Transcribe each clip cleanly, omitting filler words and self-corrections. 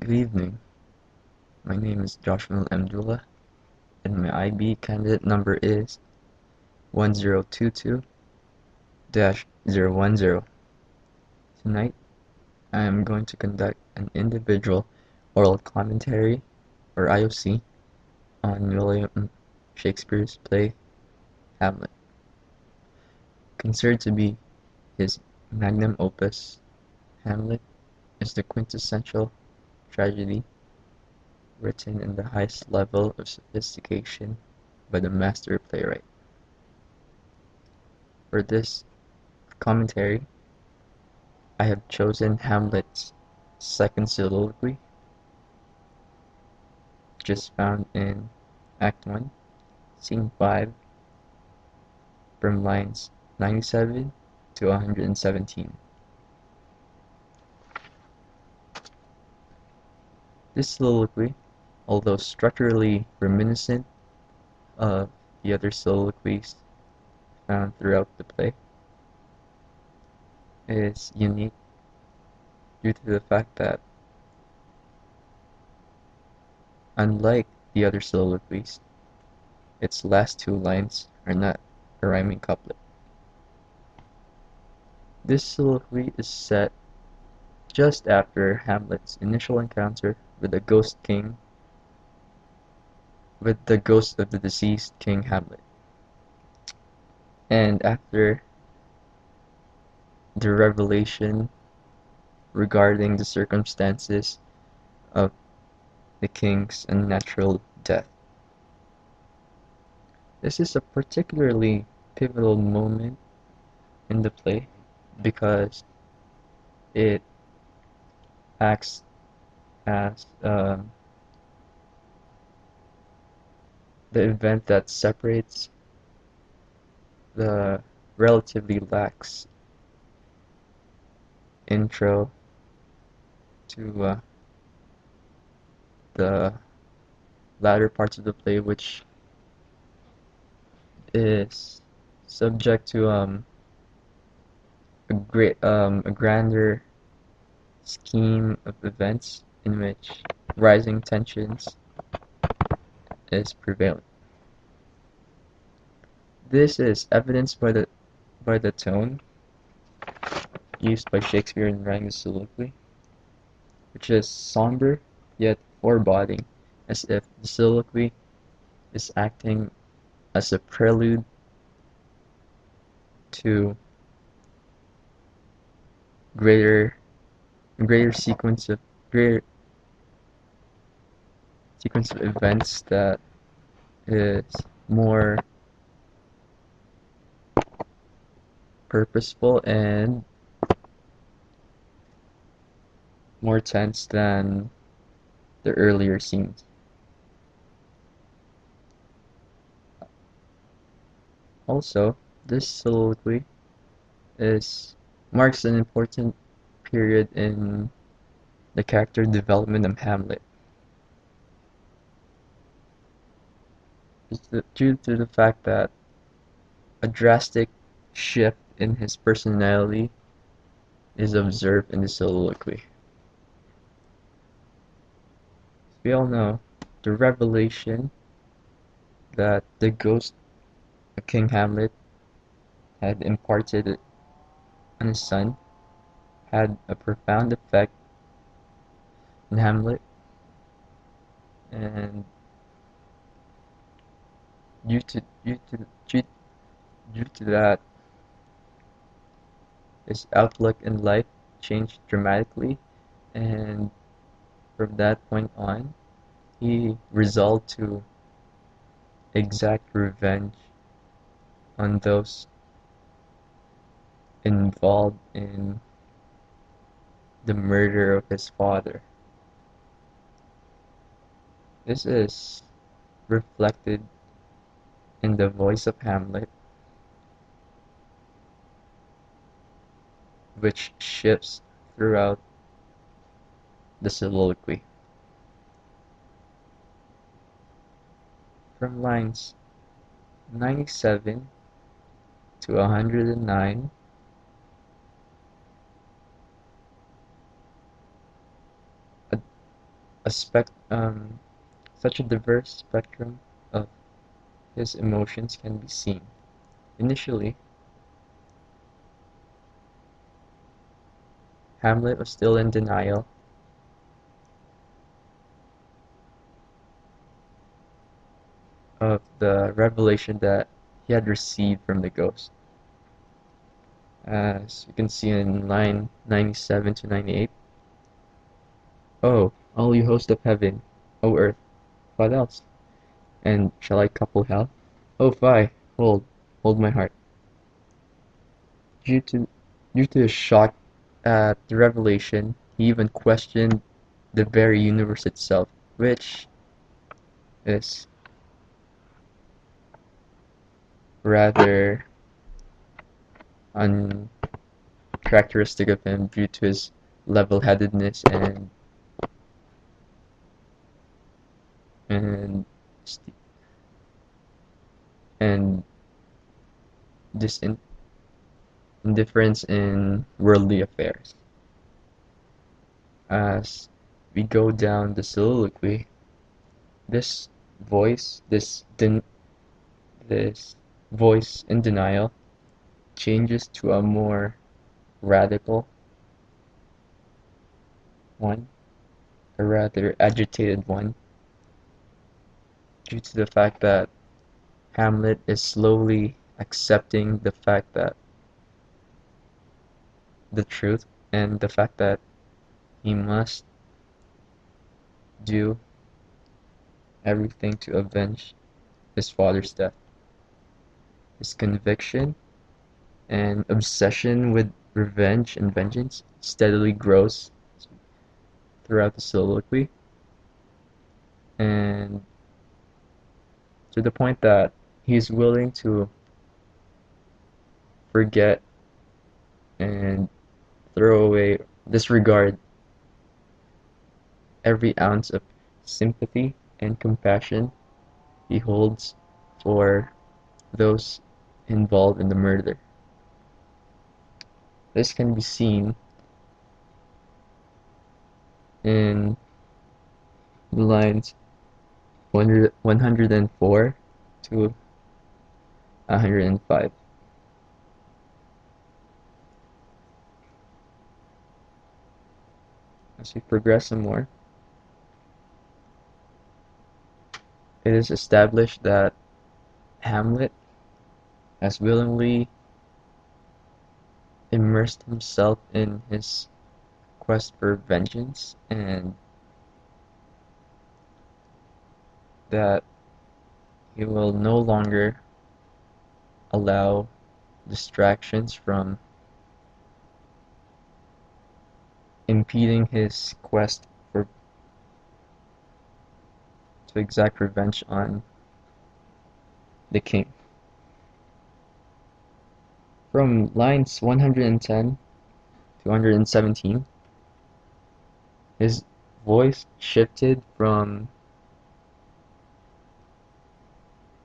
Good evening. My name is Joshua Mdula, and my IB candidate number is 1022-010. Tonight, I am going to conduct an individual oral commentary, or IOC, on William Shakespeare's play Hamlet. Considered to be his magnum opus, Hamlet is the quintessential tragedy written in the highest level of sophistication by the master playwright. For this commentary, I have chosen Hamlet's second soliloquy, which is found in Act 1, Scene 5, from lines 97 to 117. This soliloquy, although structurally reminiscent of the other soliloquies found throughout the play, is unique due to the fact that, unlike the other soliloquies, its last two lines are not a rhyming couplet. This soliloquy is set just after Hamlet's initial encounter with the ghost of the deceased King Hamlet, and after the revelation regarding the circumstances of the king's unnatural death. This is a particularly pivotal moment in the play because it acts as the event that separates the relatively lax intro to the latter parts of the play, which is subject to a grander scheme of events in which rising tensions is prevalent. This is evidenced by the tone used by Shakespeare in writing the soliloquy, which is somber yet foreboding, as if the soliloquy is acting as a prelude to greater sequence of events that is more purposeful and more tense than the earlier scenes. Also, this soliloquy marks an important period in the character development of Hamlet. Due to the fact that a drastic shift in his personality is observed in the soliloquy. As we all know, the revelation that the ghost of King Hamlet had imparted on his son had a profound effect on Hamlet, and due to that, his outlook in life changed dramatically, and from that point on, he resolved to exact revenge on those involved in the murder of his father. This is reflected in the voice of Hamlet, which shifts throughout the soliloquy. From lines 97 to 109, a such a diverse spectrum of his emotions can be seen. Initially, Hamlet was still in denial of the revelation that he had received from the ghost. As you can see in line 97 to 98. Oh, all you host of heaven, O earth, what else? And shall I couple hell? Oh fie, hold my heart. Due to due to his shock at the revelation, he even questioned the very universe itself, which is rather uncharacteristic of him due to his level-headedness and and this indifference in worldly affairs. As we go down the soliloquy, this voice, this voice in denial changes to a more radical one, a rather agitated one, due to the fact that Hamlet is slowly accepting the fact that the truth and the fact that he must do everything to avenge his father's death. His conviction and obsession with revenge and vengeance steadily grows throughout the soliloquy, and to the point that he's willing to forget and throw away, disregard every ounce of sympathy and compassion he holds for those involved in the murder. This can be seen in the lines 104 to 105. As we progress some more, it is established that Hamlet has willingly immersed himself in his quest for vengeance, and that he will no longer allow distractions from impeding his quest for to exact revenge on the king. From lines 110 to 117, his voice shifted from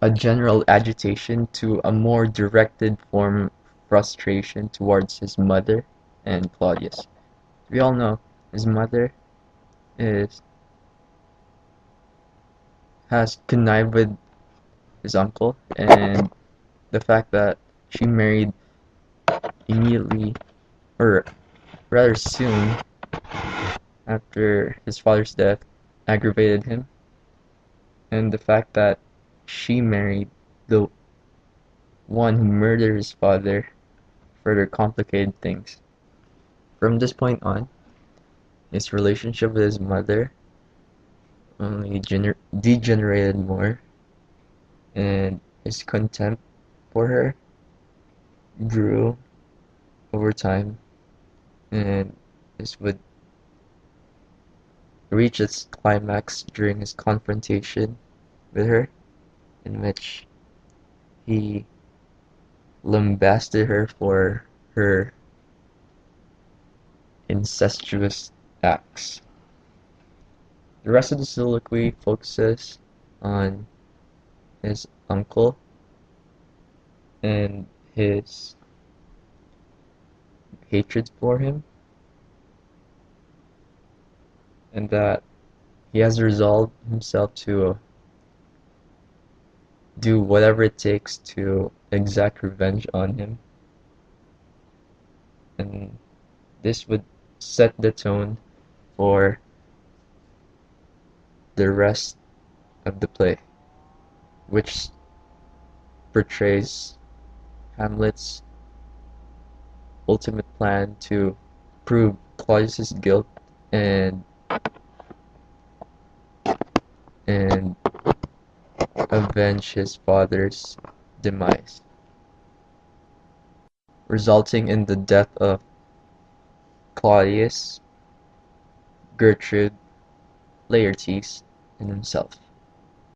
a general agitation to a more directed form of frustration towards his mother and Claudius. We all know his mother is has connived with his uncle, and the fact that she married immediately, or rather soon, after his father's death aggravated him, and the fact that she married the one who murdered his father further complicated things. From this point on, his relationship with his mother only degenerated more, and his contempt for her grew over time, and this would reach its climax during his confrontation with her, in which he lambasted her for her incestuous acts. The rest of the soliloquy focuses on his uncle and his hatred for him, and that He has resolved himself to do whatever it takes to exact revenge on him, and this would set the tone for the rest of the play, which portrays Hamlet's ultimate plan to prove Claudius's guilt and and avenge his father's demise, resulting in the death of Claudius, Gertrude, Laertes, and himself.